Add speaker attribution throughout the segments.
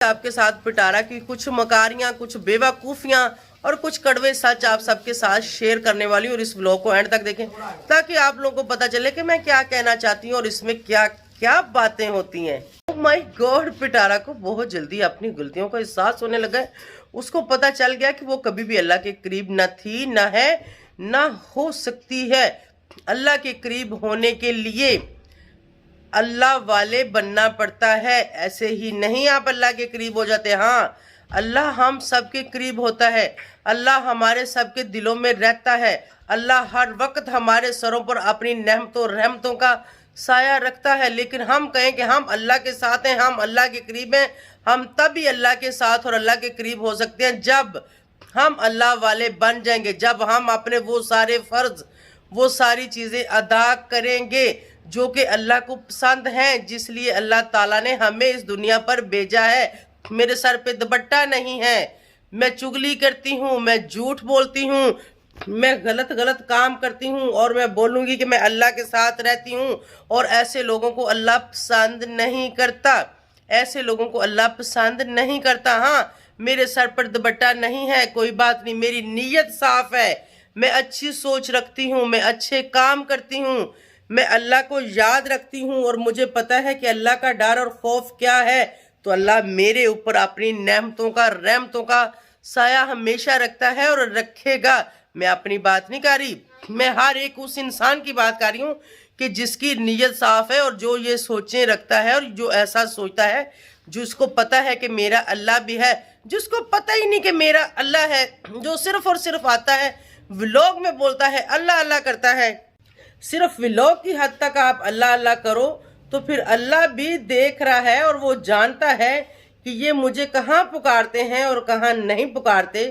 Speaker 1: आपके साथ पिटारा की कुछ मकारियां, कुछ बेवकूफियां और कुछ कड़वे सच आप सबके साथ शेयर करने वाली हूँ। और इस व्लॉग को एंड तक देखें ताकि आप लोगों को पता चले कि मैं क्या कहना चाहती हूँ और इसमें क्या क्या बातें होती हैं। ओह माय गॉड, पिटारा को बहुत जल्दी अपनी गलतियों का एहसास होने लगा है। उसको पता चल गया कि वो कभी भी अल्लाह के करीब न थी, न है, न हो सकती है। अल्लाह के करीब होने के लिए अल्लाह वाले बनना पड़ता है, ऐसे ही नहीं आप अल्लाह के करीब हो जाते। हाँ, अल्लाह हम सबके करीब होता है, अल्लाह हमारे सबके दिलों में रहता है, अल्लाह हर वक्त हमारे सरों पर अपनी नेमतों रहमतों का साया रखता है। लेकिन हम कहें कि हम अल्लाह के साथ हैं, हम अल्लाह के करीब हैं, हम तभी अल्लाह के साथ और अल्लाह के करीब हो सकते हैं जब हम अल्लाह वाले बन जाएंगे, जब हम अपने वो सारे फर्ज, वो सारी चीज़ें अदा करेंगे जो कि अल्लाह को पसंद हैं, जिसलिए अल्लाह ताला ने हमें इस दुनिया पर भेजा है। मेरे सर पे दुपट्टा नहीं है, मैं चुगली करती हूँ, मैं झूठ बोलती हूँ, मैं गलत काम करती हूँ और मैं बोलूँगी कि मैं अल्लाह के साथ रहती हूँ। और ऐसे लोगों को अल्लाह पसंद नहीं करता, ऐसे लोगों को अल्लाह पसंद नहीं करता। हाँ, मेरे सर पर दुपट्टा नहीं है, कोई बात नहीं, मेरी नीयत साफ है, मैं अच्छी सोच रखती हूँ, मैं अच्छे काम करती हूँ, मैं अल्लाह को याद रखती हूँ और मुझे पता है कि अल्लाह का डर और खौफ क्या है। तो अल्लाह मेरे ऊपर अपनी नेमतों का, रहमतों का साया हमेशा रखता है और रखेगा। मैं अपनी बात नहीं कर रही, मैं हर एक उस इंसान की बात कर रही हूँ कि जिसकी नीयत साफ है और जो ये सोचें रखता है और जो ऐसा सोचता है, जिसको पता है कि मेरा अल्लाह भी है, जिसको पता ही नहीं कि मेरा अल्लाह है, जो सिर्फ और सिर्फ आता है व्लॉग में बोलता है, अल्लाह अल्लाह करता है। सिर्फ व्लॉग की हद तक आप अल्लाह अल्लाह करो तो फिर अल्लाह भी देख रहा है और वो जानता है कि ये मुझे कहाँ पुकारते हैं और कहाँ नहीं पुकारते।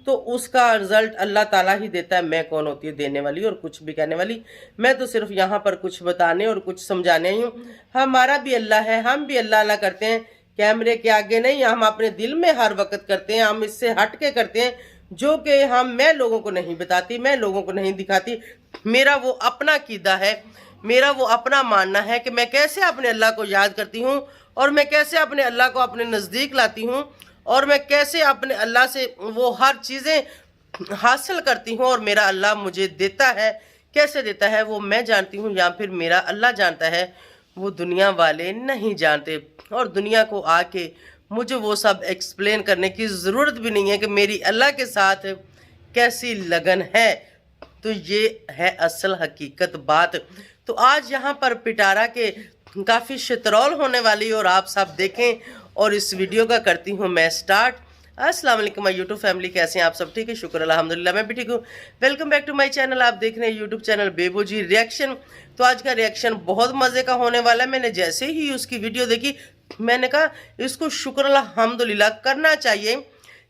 Speaker 1: तो उसका रिजल्ट अल्लाह ताला ही देता है। मैं कौन होती है देने वाली और कुछ भी कहने वाली। मैं तो सिर्फ यहाँ पर कुछ बताने और कुछ समझाने ही हूँ। हमारा भी अल्लाह है, हम भी अल्लाह अल्लाह करते हैं, कैमरे के आगे नहीं, हम अपने दिल में हर वक्त करते हैं, हम इससे हट के करते हैं जो कि मैं लोगों को नहीं बताती, मैं लोगों को नहीं दिखाती। मेरा वो अपना कीदा है, मेरा वो अपना मानना है कि मैं कैसे अपने अल्लाह को याद करती हूँ और मैं कैसे अपने अल्लाह को अपने नज़दीक लाती हूँ और मैं कैसे अपने अल्लाह से वो हर चीज़ें हासिल करती हूँ और मेरा अल्लाह मुझे देता है। कैसे देता है वो मैं जानती हूँ या फिर मेरा अल्लाह जानता है, वो दुनिया वाले नहीं जानते। और दुनिया को आके मुझे वो सब एक्सप्लेन करने की ज़रूरत भी नहीं है कि मेरी अल्लाह के साथ कैसी लगन है। तो ये है असल हकीकत बात। तो आज यहाँ पर पिटारा के काफ़ी शतरौल होने वाली और आप सब देखें और इस वीडियो का करती हूँ मैं स्टार्ट। अस्सलाम वालेकुम माय यूट्यूब फैमिली, कैसे हैं आप सब? ठीक है, शुक्र अल्हम्दुलिल्लाह, मैं भी ठीक हूँ। Welcome back to my channel. आप देख रहे हैं YouTube channel Bebo ji reaction. तो आज का रिएक्शन बहुत मज़े का होने वाला है। मैंने जैसे ही उसकी वीडियो देखी मैंने कहा इसको शुक्र अल्हम्दुलिल्लाह करना चाहिए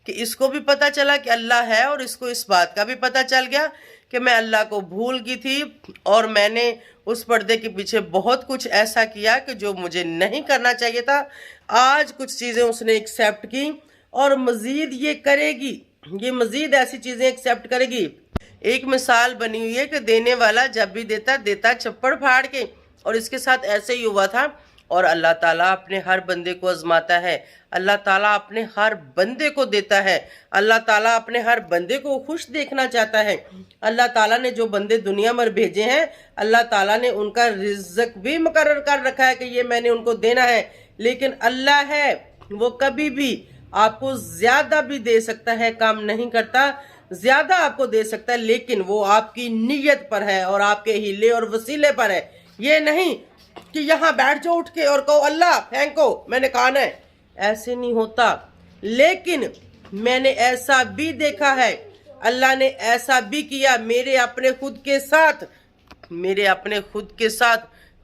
Speaker 1: कि इसको भी पता चला कि अल्लाह है और इसको इस बात का भी पता चल गया कि मैं अल्लाह को भूल गई थी और मैंने उस पर्दे के पीछे बहुत कुछ ऐसा किया कि जो मुझे नहीं करना चाहिए था। आज कुछ चीज़ें उसने एक्सेप्ट की और मज़ीद ये करेगी, ये मज़ीद ऐसी चीज़ें एक्सेप्ट करेगी। एक मिसाल बनी हुई है कि देने वाला जब भी देता चप्पड़ फाड़ के, और इसके साथ ऐसे ही हुआ था। और अल्लाह ताला अपने हर बंदे को आजमाता है, अल्लाह ताला अपने हर बंदे को देता है, अल्लाह ताला अपने हर बंदे को खुश देखना चाहता है। अल्लाह ताला ने जो बंदे दुनिया में भेजे हैं, अल्लाह ताला ने उनका रिज़्क भी मुकर्रर कर रखा है कि ये मैंने उनको देना है। लेकिन अल्लाह है वो कभी भी आपको ज़्यादा भी दे सकता है, काम नहीं करता, ज़्यादा आपको दे सकता है, लेकिन वो आपकी नीयत पर है और आपके हीले और वसीले पर है। ये नहीं कि यहाँ बैठ जाओ उठ के और कहो अल्लाह फेंको मैंने खाना है, ऐसे नहीं होता। लेकिन मैंने ऐसा भी देखा है, अल्लाह ने ऐसा भी किया मेरे अपने खुद के साथ, मेरे अपने खुद के साथ।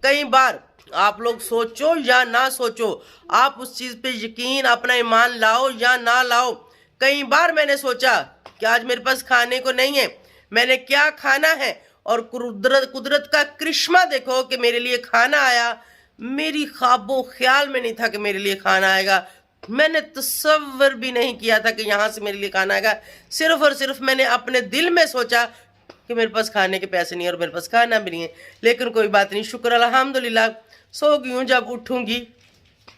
Speaker 1: कई बार आप लोग सोचो या ना सोचो, आप उस चीज़ पे यकीन अपना ईमान लाओ या ना लाओ, कई बार मैंने सोचा कि आज मेरे पास खाने को नहीं है, मैंने क्या खाना है, और कुदरत का करिश्मा देखो कि मेरे लिए खाना आया। मेरी ख्वाबों ख्याल में नहीं था कि मेरे लिए खाना आएगा, मैंने तसव्वुर भी नहीं किया था कि यहाँ से मेरे लिए खाना आएगा। सिर्फ और सिर्फ मैंने अपने दिल में सोचा कि मेरे पास खाने के पैसे नहीं है और मेरे पास खाना भी नहीं है। लेकिन कोई बात नहीं, शुक्र अल्हम्दुलिल्लाह। सो गई हूँ, जब उठूँगी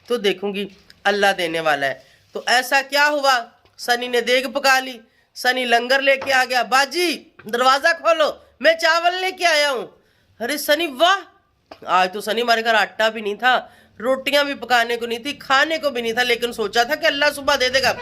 Speaker 1: तो देखूँगी अल्लाह देने वाला है। तो ऐसा क्या हुआ, सनी ने देग पका ली, सनी लंगर लेके आ गया। बाजी दरवाजा खोलो, मैं चावल लेके आया हूँ। अरे सनी वाह, आज तो सनी हमारे घर आटा भी नहीं था, रोटियां भी पकाने को नहीं थी, खाने को भी नहीं था, लेकिन सोचा था कि अल्लाह सुबह दे देगा।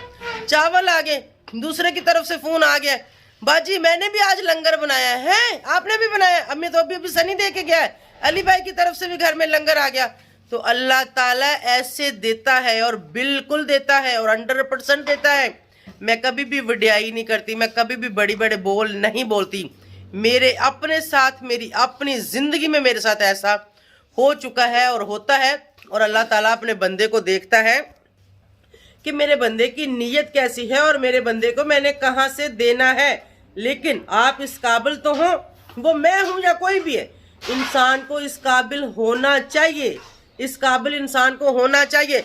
Speaker 1: चावल आ गए, दूसरे की तरफ से फोन आ गया, बाजी मैंने भी आज लंगर बनाया है। आपने भी बनाया? अम्मी तो अभी सनी दे के गया है, अली भाई की तरफ से भी घर में लंगर आ गया। तो अल्लाह ताला ऐसे देता है और बिल्कुल देता है और 100% देता है। मैं कभी भी वड्याई नहीं करती, मैं कभी भी बड़ी बड़े बोल नहीं बोलती। मेरे अपने साथ, मेरी अपनी जिंदगी में मेरे साथ ऐसा हो चुका है और होता है। और अल्लाह ताला अपने बंदे को देखता है कि मेरे बंदे की नीयत कैसी है और मेरे बंदे को मैंने कहाँ से देना है। लेकिन आप इस काबिल तो हो, वो मैं हूं या कोई भी है, इंसान को इस काबिल होना चाहिए, इस काबिल इंसान को होना चाहिए।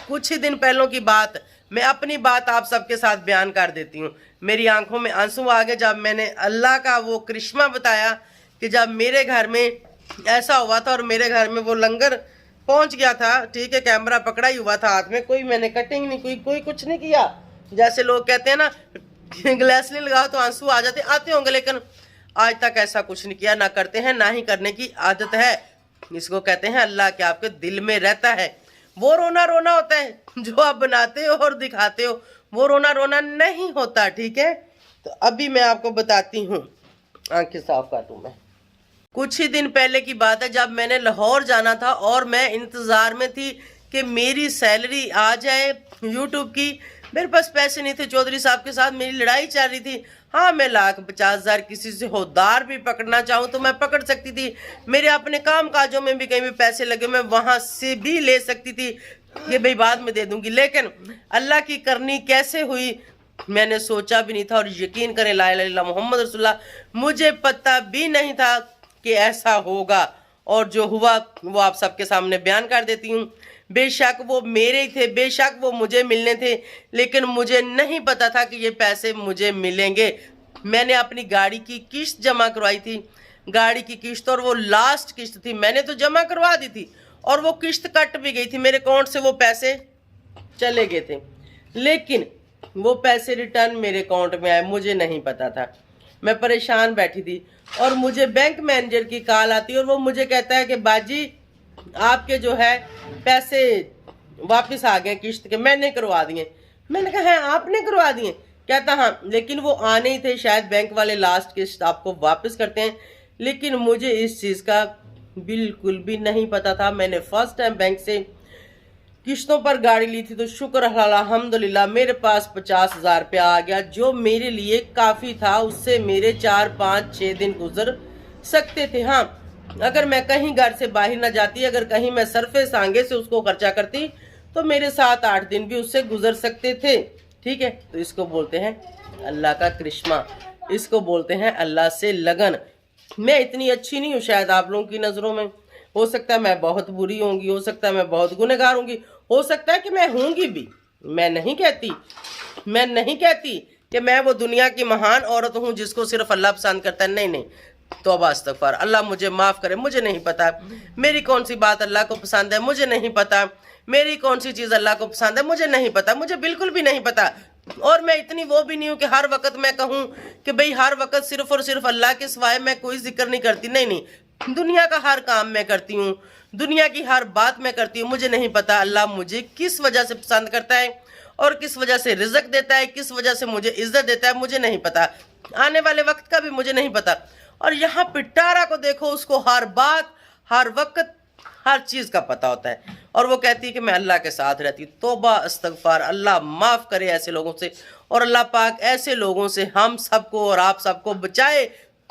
Speaker 1: कुछ ही दिन पहलों की बात, मैं अपनी बात आप सबके साथ बयान कर देती हूँ। मेरी आंखों में आंसू आ गए जब मैंने अल्लाह का वो करिश्मा बताया कि जब मेरे घर में ऐसा हुआ था और मेरे घर में वो लंगर पहुंच गया था, ठीक है, कैमरा पकड़ा ही हुआ था हाथ में, कोई मैंने कटिंग नहीं, कोई कुछ नहीं किया। जैसे लोग कहते हैं ना ग्लास नहीं लगाओ तो आंसू आ जाते, आते होंगे, लेकिन आज तक ऐसा कुछ नहीं किया, ना करते हैं, ना ही करने की आदत है। इसको कहते हैं अल्लाह के आपके दिल में रहता है। वो रोना रोना होता है जो आप बनाते हो और दिखाते हो, वो रोना रोना नहीं होता, ठीक है। तो अभी मैं आपको बताती हूँ, आंखें साफ काटूं मैं। कुछ ही दिन पहले की बात है जब मैंने लाहौर जाना था और मैं इंतज़ार में थी कि मेरी सैलरी आ जाए यूट्यूब की। मेरे पास पैसे नहीं थे, चौधरी साहब के साथ मेरी लड़ाई चल रही थी। हाँ, मैं 1,50,000 किसी से होदार भी पकड़ना चाहूँ तो मैं पकड़ सकती थी। मेरे अपने काम काजों में भी कहीं भी पैसे लगे, मैं वहाँ से भी ले सकती थी, ये भाई बाद में दे दूंगी। लेकिन अल्लाह की करनी कैसे हुई मैंने सोचा भी नहीं था। और यकीन करें, ला इलाहा इल्लल्लाह मुहम्मद रसूलुल्लाह, मुझे पता भी नहीं था कि ऐसा होगा। और जो हुआ वो आप सबके सामने बयान कर देती हूँ। बेशक वो मेरे ही थे, बेशक वो मुझे मिलने थे, लेकिन मुझे नहीं पता था कि ये पैसे मुझे मिलेंगे। मैंने अपनी गाड़ी की किस्त जमा करवाई थी, गाड़ी की किस्त, और वो लास्ट किस्त थी, मैंने तो जमा करवा दी थी और वो किस्त कट भी गई थी, मेरे अकाउंट से वो पैसे चले गए थे, लेकिन वो पैसे रिटर्न मेरे अकाउंट में आए, मुझे नहीं पता था। मैं परेशान बैठी थी और मुझे बैंक मैनेजर की कॉल आती है और वो मुझे कहता है कि बाजी आपके जो है पैसे वापस आ गए किस्त के, मैंने करवा दिए। मैंने कहा है आपने करवा दिए? कहता हाँ, लेकिन वो आने ही थे, शायद बैंक वाले लास्ट किस्त आपको वापस करते हैं। लेकिन मुझे इस चीज़ का बिल्कुल भी नहीं पता था। मैंने फर्स्ट टाइम बैंक से किस्तों पर गाड़ी ली थी, तो शुक्र अल्हम्दुलिल्लाह मेरे पास 50,000 रुपया आ गया, जो मेरे लिए काफ़ी था। उससे मेरे 4, 5, 6 दिन गुजर सकते थे। हाँ, अगर मैं कहीं घर से बाहर ना जाती, अगर कहीं मैं सरफे सांगे से उसको खर्चा करती, तो मेरे 7, 8 दिन भी उससे गुजर सकते थे, ठीक है। तो इसको बोलते हैं अल्लाह का करिश्मा, इसको बोलते हैं अल्लाह से लगन। मैं इतनी अच्छी नहीं हूँ शायद आप लोगों की नज़रों में, हो सकता है मैं बहुत बुरी होंगी, हो सकता है मैं बहुत गुनहगार होंगी, हो सकता है कि मैं होंगी भी। मैं नहीं कहती कि मैं वो दुनिया की महान औरत हूँ जिसको सिर्फ अल्लाह पसंद करता है, नहीं। तौबा अस्तगफार, अल्लाह मुझे माफ़ करे, मुझे नहीं पता मेरी कौन सी बात अल्लाह को पसंद है, मुझे नहीं पता मेरी कौन सी चीज़ अल्लाह को पसंद है, मुझे नहीं पता, मुझे बिल्कुल भी नहीं पता। और मैं इतनी वो भी नहीं हूँ कि हर वक्त मैं कहूँ कि भाई हर वक्त सिर्फ और सिर्फ अल्लाह के सिवाय मैं कोई जिक्र नहीं करती, नहीं। दुनिया का हर काम मैं करती हूँ, दुनिया की हर बात मैं करती हूँ। मुझे नहीं पता अल्लाह मुझे किस वजह से पसंद करता है और किस वजह से रिज़्क देता है, किस वजह से मुझे इज्जत देता है, मुझे नहीं पता। आने वाले वक्त का भी मुझे नहीं पता। और यहाँ पिटारा को देखो, उसको हर बात, हर वक्त, हर चीज़ का पता होता है, और वो कहती है कि मैं अल्लाह के साथ रहती हूँ। तौबा अस्तगफार, अल्लाह माफ़ करे ऐसे लोगों से, और अल्लाह पाक ऐसे लोगों से हम सबको और आप सबको बचाए,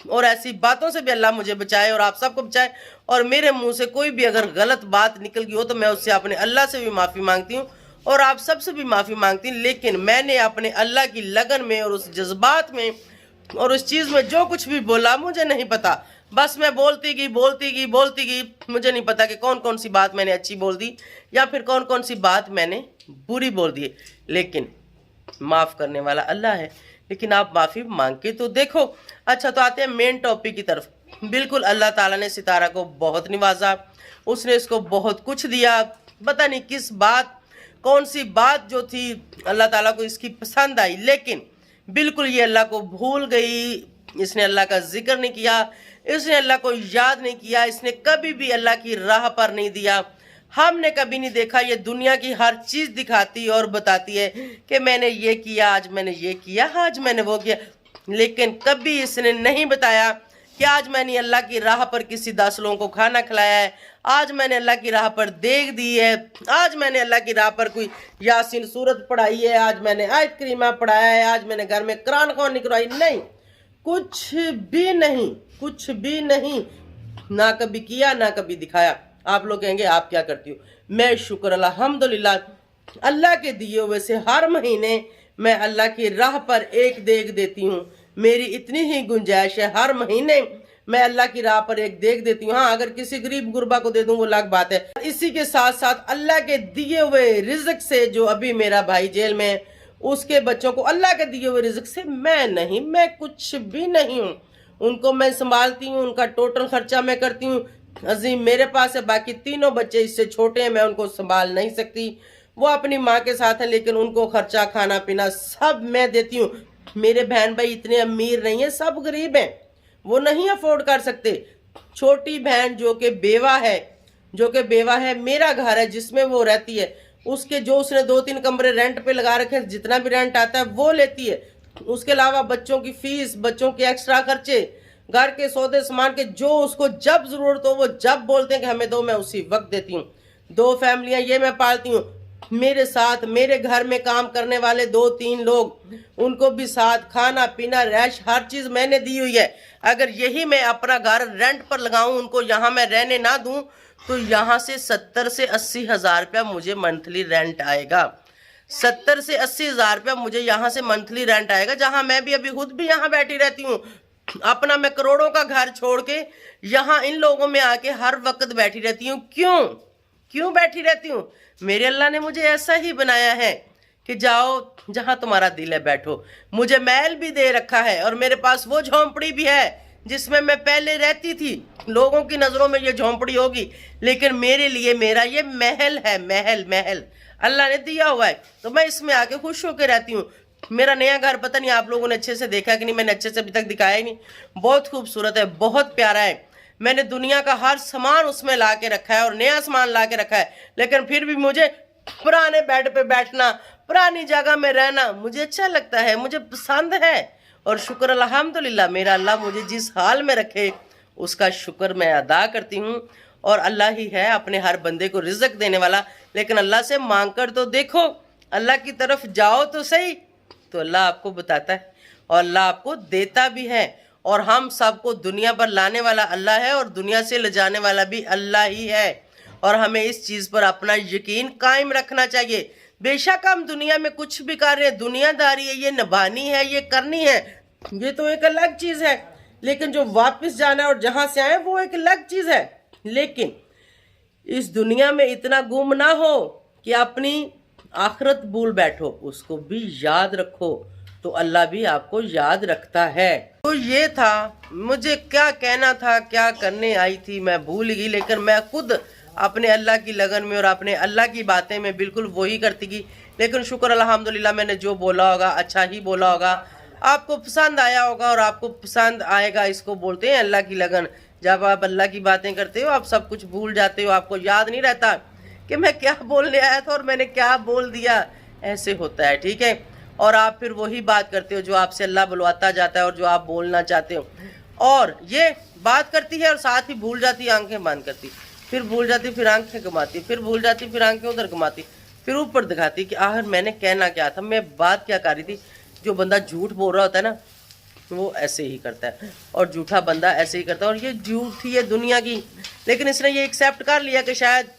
Speaker 1: और ऐसी बातों से भी अल्लाह मुझे बचाए और आप सबको बचाए। और मेरे मुंह से कोई भी अगर गलत बात निकल गई हो तो मैं उससे अपने अल्लाह से भी माफ़ी मांगती हूँ और आप सबसे भी माफ़ी मांगती हूँ। लेकिन मैंने अपने अल्लाह की लगन में और उस जज्बात में और उस चीज़ में जो कुछ भी बोला, मुझे नहीं पता, बस मैं बोलती गई। मुझे नहीं पता कि कौन कौन सी बात मैंने अच्छी बोल दी या फिर कौन कौन सी बात मैंने बुरी बोल दी। लेकिन माफ़ करने वाला अल्लाह है, लेकिन आप माफ़ी मांग के तो देखो। अच्छा, तो आते हैं मेन टॉपिक की तरफ। बिल्कुल अल्लाह ताला ने सितारा को बहुत नवाजा, उसने इसको बहुत कुछ दिया, पता नहीं किस बात कौन सी बात जो थी अल्लाह ताला को इसकी पसंद आई, लेकिन बिल्कुल ये अल्लाह को भूल गई। इसने अल्लाह का जिक्र नहीं किया, इसने अल्लाह को याद नहीं किया, इसने कभी भी अल्लाह की राह पर नहीं दिया। हमने कभी नहीं देखा, ये दुनिया की हर चीज़ दिखाती और बताती है कि मैंने ये किया, आज मैंने ये किया, आज मैंने वो किया, लेकिन कभी इसने नहीं बताया कि आज मैंने अल्लाह की राह पर किसी 10 लोगों को खाना खिलाया है, आज मैंने अल्लाह की राह पर देख दी है, आज मैंने अल्लाह की राह पर कोई यासीन सूरत पढ़ाई है, आज मैंने आयत करीमा पढ़ाया है, आज मैंने घर में कुरान ख़वानी करवाई। नहीं, कुछ भी नहीं, कुछ भी नहीं, ना कभी किया ना कभी दिखाया। आप लोग कहेंगे आप क्या करती हो? मैं शुक्र अल्हम्दुलिल्लाह अल्लाह के दिए हुए से हर महीने मैं अल्लाह की राह पर एक देग देती हूँ। मेरी इतनी ही गुंजाइश है, हर महीने मैं अल्लाह की राह पर एक देग देती हूँ। हाँ, अगर किसी गरीब गुरबा को दे दूँ वो अलग बात है। इसी के साथ साथ अल्लाह के दिए हुए रिज़्क से, जो अभी मेरा भाई जेल में है, उसके बच्चों को अल्लाह के दिए हुए रिज़्क से मैं कुछ भी नहीं हूँ। उनको मैं संभालती हूँ, उनका टोटल खर्चा मैं करती हूँ। अजीम मेरे पास है, बाकी तीनों बच्चे इससे छोटे हैं, मैं उनको संभाल नहीं सकती। वो अपनी माँ के साथ हैं, लेकिन उनको खर्चा खाना पीना सब मैं देती हूँ। मेरे बहन भाई इतने अमीर नहीं है, सब गरीब हैं, वो नहीं अफोर्ड कर सकते। छोटी बहन जो कि बेवा है, मेरा घर है जिसमें वो रहती है, उसके जो उसने 2-3 कमरे रेंट पे लगा रखे हैं, जितना भी रेंट आता है वो लेती है। उसके अलावा बच्चों की फीस, बच्चों के एक्स्ट्रा खर्चे, घर के सौदे सामान के, जो उसको जब जरूरत हो वो जब बोलते हैं कि हमें दो, मैं उसी वक्त देती हूँ। 2 फैमिलियाँ ये मैं पालती हूँ। मेरे साथ मेरे घर में काम करने वाले 2-3 लोग, उनको भी साथ खाना पीना रैश हर चीज़ मैंने दी हुई है। अगर यही मैं अपना घर रेंट पर लगाऊं, उनको यहाँ मैं रहने ना दूं, तो यहाँ से 70 से 80 हज़ार रुपया मुझे मंथली रेंट आएगा। 70 से 80 हज़ार रुपया मुझे यहाँ से मंथली रेंट आएगा, जहाँ मैं भी अभी खुद भी यहाँ बैठी रहती हूँ। अपना मैं करोड़ों का घर छोड़ के यहाँ इन लोगों में आके हर वक्त बैठी रहती हूँ। क्यों बैठी रहती हूँ? मेरे अल्लाह ने मुझे ऐसा ही बनाया है कि जाओ जहाँ तुम्हारा दिल है बैठो। मुझे महल भी दे रखा है, और मेरे पास वो झोंपड़ी भी है जिसमें मैं पहले रहती थी। लोगों की नज़रों में ये झोंपड़ी होगी, लेकिन मेरे लिए मेरा ये महल है। महल अल्लाह ने दिया हुआ है, तो मैं इसमें आके खुश होकर रहती हूँ। मेरा नया घर पता नहीं आप लोगों ने अच्छे से देखा कि नहीं, मैंने अच्छे से अभी तक दिखाया ही नहीं। बहुत खूबसूरत है, बहुत प्यारा है। मैंने दुनिया का हर सामान उसमें ला के रखा है और नया सामान ला के रखा है, लेकिन फिर भी मुझे पुराने बेड पे बैठना, पुरानी जगह में रहना मुझे अच्छा लगता है, मुझे पसंद है। और शुक्र अल्हम्दुलिल्लाह, मेरा अल्लाह मुझे जिस हाल में रखे उसका शुक्र मैं अदा करती हूँ। और अल्लाह ही है अपने हर बंदे को रिज़्क देने वाला। लेकिन अल्लाह से मांग कर तो देखो, अल्लाह की तरफ जाओ तो सही, तो अल्लाह आपको बताता है और अल्लाह आपको देता भी है। और हम सबको दुनिया पर लाने वाला अल्लाह है और दुनिया से ले जाने वाला भी अल्लाह ही है। और हमें इस चीज़ पर अपना यकीन कायम रखना चाहिए। बेशक हम दुनिया में कुछ भी कर रहे हैं, दुनियादारी है, ये निभानी है, ये करनी है, ये तो एक अलग चीज़ है। लेकिन जो वापस जाना है और जहाँ से आए वो एक अलग चीज़ है। लेकिन इस दुनिया में इतना गुम ना हो कि अपनी आखिरत भूल बैठो, उसको भी याद रखो, तो अल्लाह भी आपको याद रखता है। तो ये था, मुझे क्या कहना था, क्या करने आई थी मैं भूल गई। लेकिन मैं खुद अपने अल्लाह की लगन में और अपने अल्लाह की बातें में बिल्कुल वही करती गई। लेकिन शुक्र अल्हम्दुलिल्लाह, मैंने जो बोला होगा अच्छा ही बोला होगा, आपको पसंद आया होगा और आपको पसंद आएगा। इसको बोलते हैं अल्लाह की लगन। जब आप अल्लाह की बातें करते हो, आप सब कुछ भूल जाते हो, आपको याद नहीं रहता कि मैं क्या बोलने आया था और मैंने क्या बोल दिया। ऐसे होता है, ठीक है। और आप फिर वही बात करते हो जो आपसे अल्लाह बुलवाता जाता है और जो आप बोलना चाहते हो। और ये बात करती है और साथ ही भूल जाती है, आंखें बंद करती, फिर भूल जाती, फिर आंखें घुमाती, फिर भूल जाती, फिर आंखें उधर घुमाती, फिर ऊपर दिखाती कि आखिर मैंने कहना क्या था, मैं बात क्या कर रही थी। जो बंदा झूठ बोल रहा होता है ना, वो ऐसे ही करता है, और झूठा बंदा ऐसे ही करता है। और ये झूठ थी ये दुनिया की, लेकिन इसने ये एक्सेप्ट कर लिया कि शायद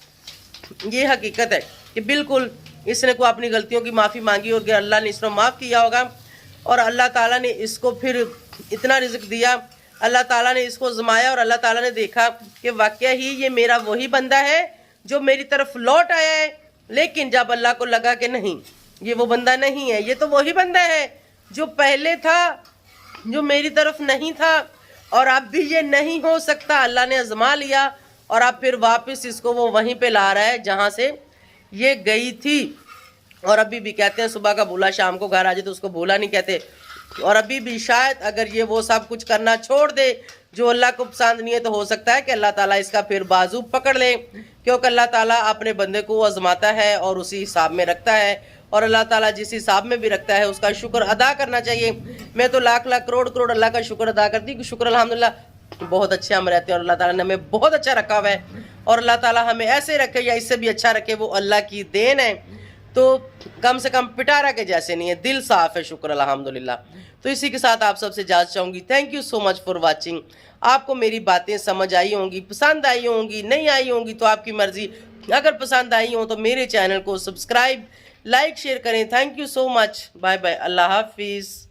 Speaker 1: ये हकीकत है कि बिल्कुल इसने को अपनी गलतियों की माफ़ी मांगी होगी, अल्लाह ने इसको माफ़ किया होगा। और अल्लाह ताला ने इसको फिर इतना रिज़्क दिया, अल्लाह ताला ने इसको आज़माया, और अल्लाह ताला ने देखा कि वाकया ही ये मेरा वही बंदा है जो मेरी तरफ लौट आया है। लेकिन जब अल्लाह को लगा कि नहीं, ये वो बंदा नहीं है, ये तो वही बंदा है जो पहले था, जो मेरी तरफ नहीं था, और अब भी ये नहीं हो सकता। अल्लाह ने आज़मा लिया और अब फिर वापस इसको वो वहीं पे ला रहा है जहाँ से ये गई थी। اور ابھی بھی کہتے ہیں صبح کا بھولا شام کو گھر آ جائے تو اس کو بھولا نہیں کہتے. اور ابھی بھی شاید اگر یہ وہ سب کچھ کرنا چھوڑ دے جو اللہ کو پسند نہیں ہے تو ہو سکتا ہے کہ اللہ تعالیٰ اس کا پھر بازو پکڑ لے, کیونکہ اللہ تعالیٰ اپنے بندے کو آزماتا ہے اور اسی حساب میں رکھتا ہے, اور اللہ تعالیٰ جس حساب میں بھی رکھتا ہے اس کا شکر ادا کرنا چاہیے. میں تو لاکھ لاکھ کروڑ کروڑ اللہ کا شکر ادا کرتی کہ شکر الحمدللہ بہت اچھے ہم رہتے ہیں, اور اللہ تعالیٰ نے ہمیں بہت اچھا رکھا ہوا ہے, اور اللہ تعالیٰ ہمیں ایسے رکھے یا اس سے بھی اچھا رکھے وہ اللہ کی دین ہے. تو کم سے کم پٹارا کے جیسے نہیں ہے, دل صاف ہے, شکر الحمدللہ. تو اسی کے ساتھ آپ سب سے اجازت چاہوں گی. Thank you so much for watching. آپ کو میری باتیں سمجھ آئی ہوں گی, پسند آئی ہوں گی, نہیں آئی ہوں گی تو آپ کی مرضی. اگر پسند آئی ہوں تو میرے چینل کو سبسکرائب, لائک, شیئر کریں. Thank you so much. Bye bye. اللہ حافظ.